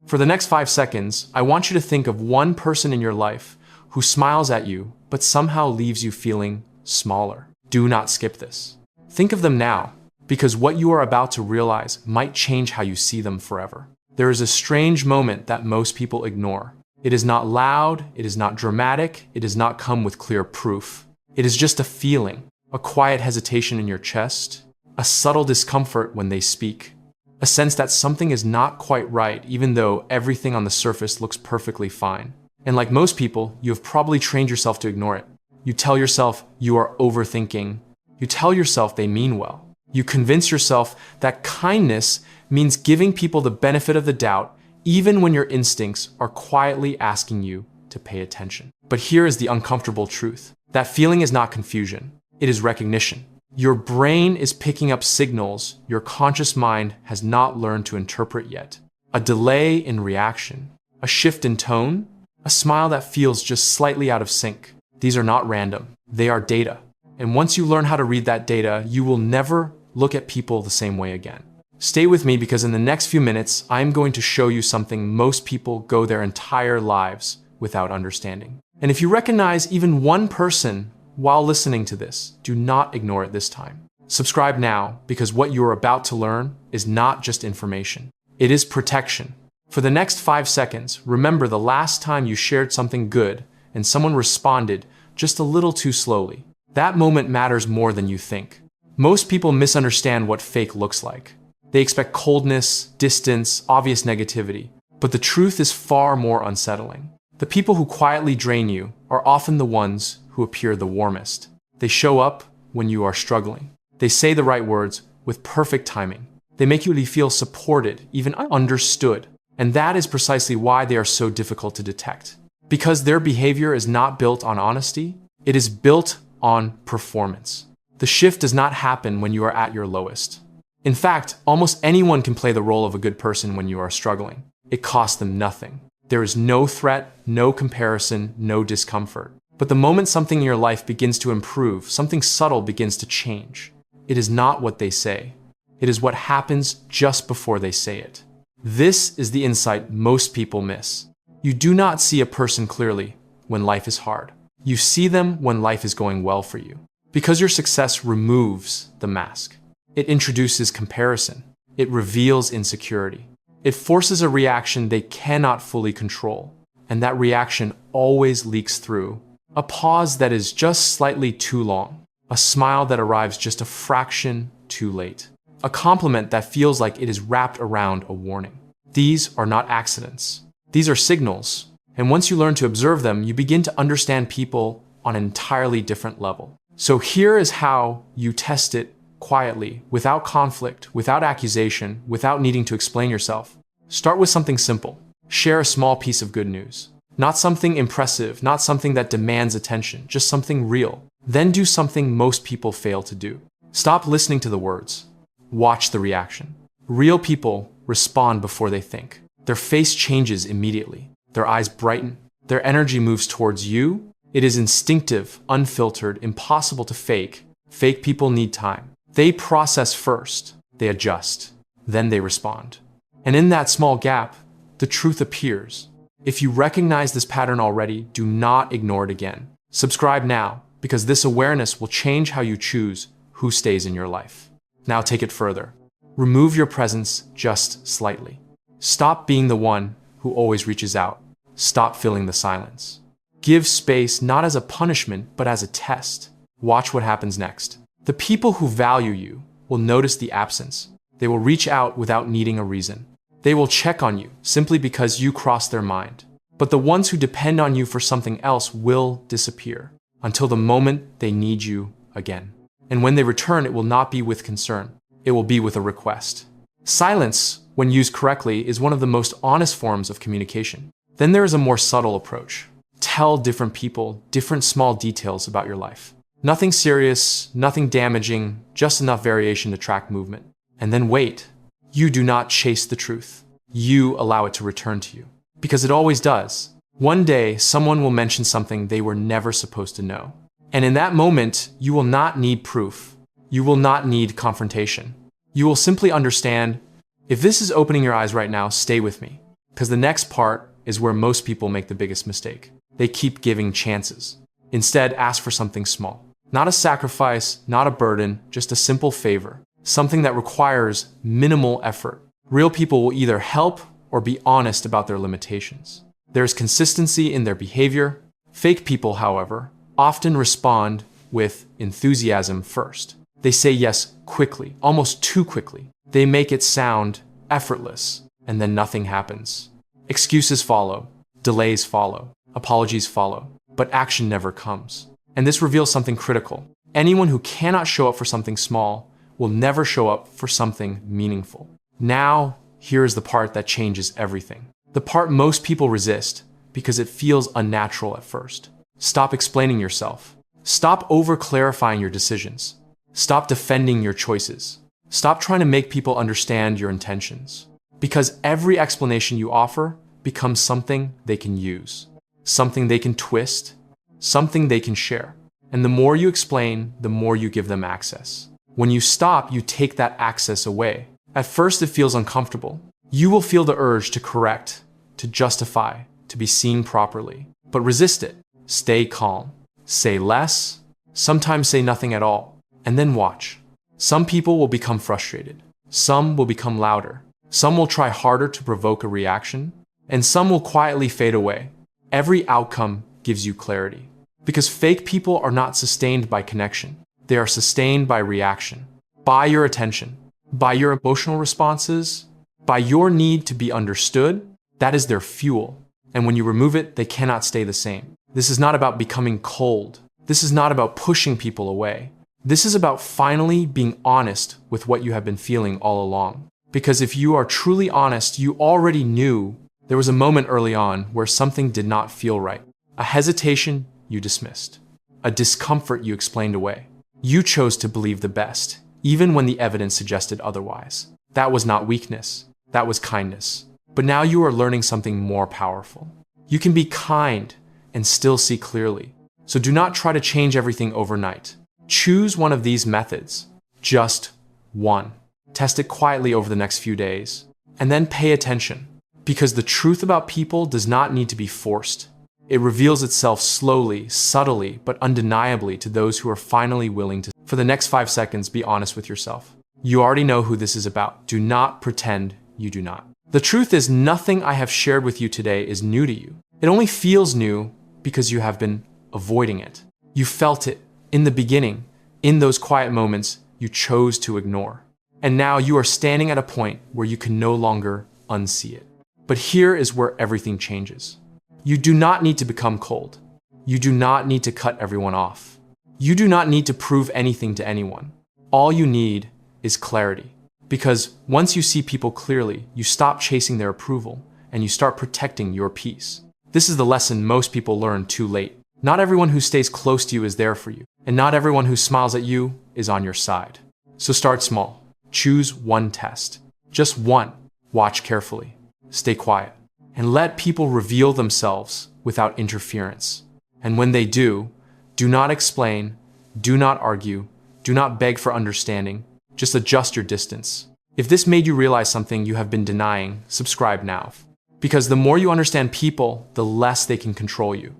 For the next 5 seconds, I want you to think of one person in your life who smiles at you but somehow leaves you feeling smaller. Do not skip this. Think of them now, because what you are about to realize might change how you see them forever. There is a strange moment that most people ignore. It is not loud, it is not dramatic, it does not come with clear proof. It is just a feeling, a quiet hesitation in your chest, a subtle discomfort when they speak, a sense that something is not quite right even though everything on the surface looks perfectly fine. And like most people, you have probably trained yourself to ignore it. You tell yourself you are overthinking. You tell yourself they mean well. You convince yourself that kindness means giving people the benefit of the doubt even when your instincts are quietly asking you to pay attention. But here is the uncomfortable truth. That feeling is not confusion. It is recognition. Your brain is picking up signals your conscious mind has not learned to interpret yet. A delay in reaction, a shift in tone, a smile that feels just slightly out of sync. These are not random. They are data. And once you learn how to read that data, you will never look at people the same way again. Stay with me because in the next few minutes, I'm going to show you something most people go their entire lives without understanding. And if you recognize even one person while listening to this, do not ignore it this time. Subscribe now because what you are about to learn is not just information. It is protection. For the next 5 seconds, remember the last time you shared something good and someone responded just a little too slowly. That moment matters more than you think. Most people misunderstand what fake looks like. They expect coldness, distance, obvious negativity. But the truth is far more unsettling. The people who quietly drain you are often the ones who appear the warmest. They show up when you are struggling. They say the right words with perfect timing. They make you feel supported, even understood. And that is precisely why they are so difficult to detect. Because their behavior is not built on honesty, it is built on performance. The shift does not happen when you are at your lowest. In fact, almost anyone can play the role of a good person when you are struggling. It costs them nothing. There is no threat, no comparison, no discomfort. But the moment something in your life begins to improve, something subtle begins to change. It is not what they say. It is what happens just before they say it. This is the insight most people miss. You do not see a person clearly when life is hard. You see them when life is going well for you. Because your success removes the mask. It introduces comparison. It reveals insecurity. It forces a reaction they cannot fully control. And that reaction always leaks through. A pause that is just slightly too long. A smile that arrives just a fraction too late. A compliment that feels like it is wrapped around a warning. These are not accidents. These are signals. And once you learn to observe them, you begin to understand people on an entirely different level. So here is how you test it quietly, without conflict, without accusation, without needing to explain yourself. Start with something simple. Share a small piece of good news. Not something impressive, not something that demands attention, just something real. Then do something most people fail to do. Stop listening to the words. Watch the reaction. Real people respond before they think. Their face changes immediately. Their eyes brighten. Their energy moves towards you. It is instinctive, unfiltered, impossible to fake. Fake people need time. They process first. They adjust. Then they respond. And in that small gap, the truth appears. If you recognize this pattern already, do not ignore it again. Subscribe now, because this awareness will change how you choose who stays in your life. Now take it further. Remove your presence just slightly. Stop being the one who always reaches out. Stop filling the silence. Give space not as a punishment, but as a test. Watch what happens next. The people who value you will notice the absence. They will reach out without needing a reason. They will check on you simply because you crossed their mind. But the ones who depend on you for something else will disappear until the moment they need you again. And when they return, it will not be with concern. It will be with a request. Silence, when used correctly, is one of the most honest forms of communication. Then there is a more subtle approach. Tell different people different small details about your life. Nothing serious, nothing damaging, just enough variation to track movement. And then wait. You do not chase the truth. You allow it to return to you. Because it always does. One day, someone will mention something they were never supposed to know. And in that moment, you will not need proof. You will not need confrontation. You will simply understand, if this is opening your eyes right now, stay with me. Because the next part is where most people make the biggest mistake. They keep giving chances. Instead, ask for something small. Not a sacrifice, not a burden, just a simple favor. Something that requires minimal effort. Real people will either help or be honest about their limitations. There is consistency in their behavior. Fake people, however, often respond with enthusiasm first. They say yes quickly, almost too quickly. They make it sound effortless, and then nothing happens. Excuses follow, delays follow, apologies follow, but action never comes. And this reveals something critical. Anyone who cannot show up for something small will never show up for something meaningful. Now, here is the part that changes everything. The part most people resist because it feels unnatural at first. Stop explaining yourself. Stop over-clarifying your decisions. Stop defending your choices. Stop trying to make people understand your intentions. Because every explanation you offer becomes something they can use, something they can twist, something they can share. And the more you explain, the more you give them access. When you stop, you take that access away. At first, it feels uncomfortable. You will feel the urge to correct, to justify, to be seen properly. But resist it. Stay calm. Say less. Sometimes say nothing at all. And then watch. Some people will become frustrated. Some will become louder. Some will try harder to provoke a reaction. And some will quietly fade away. Every outcome gives you clarity. Because fake people are not sustained by connection. They are sustained by reaction. By your attention. By your emotional responses. By your need to be understood. That is their fuel. And when you remove it, they cannot stay the same. This is not about becoming cold. This is not about pushing people away. This is about finally being honest with what you have been feeling all along. Because if you are truly honest, you already knew there was a moment early on where something did not feel right. A hesitation you dismissed. A discomfort you explained away. You chose to believe the best, even when the evidence suggested otherwise. That was not weakness. That was kindness. But now you are learning something more powerful. You can be kind and still see clearly. So do not try to change everything overnight. Choose one of these methods. Just one. Test it quietly over the next few days. And then pay attention. Because the truth about people does not need to be forced. It reveals itself slowly, subtly, but undeniably to those who are finally willing to. For the next 5 seconds, be honest with yourself. You already know who this is about. Do not pretend you do not. The truth is, nothing I have shared with you today is new to you. It only feels new because you have been avoiding it. You felt it in the beginning, in those quiet moments you chose to ignore. And now you are standing at a point where you can no longer unsee it. But here is where everything changes. You do not need to become cold. You do not need to cut everyone off. You do not need to prove anything to anyone. All you need is clarity. Because once you see people clearly, you stop chasing their approval and you start protecting your peace. This is the lesson most people learn too late. Not everyone who stays close to you is there for you, and not everyone who smiles at you is on your side. So start small. Choose one test. Just one. Watch carefully. Stay quiet. And let people reveal themselves without interference. And when they do not explain, do not argue, do not beg for understanding, just adjust your distance. If this made you realize something you have been denying, subscribe now. Because the more you understand people, the less they can control you.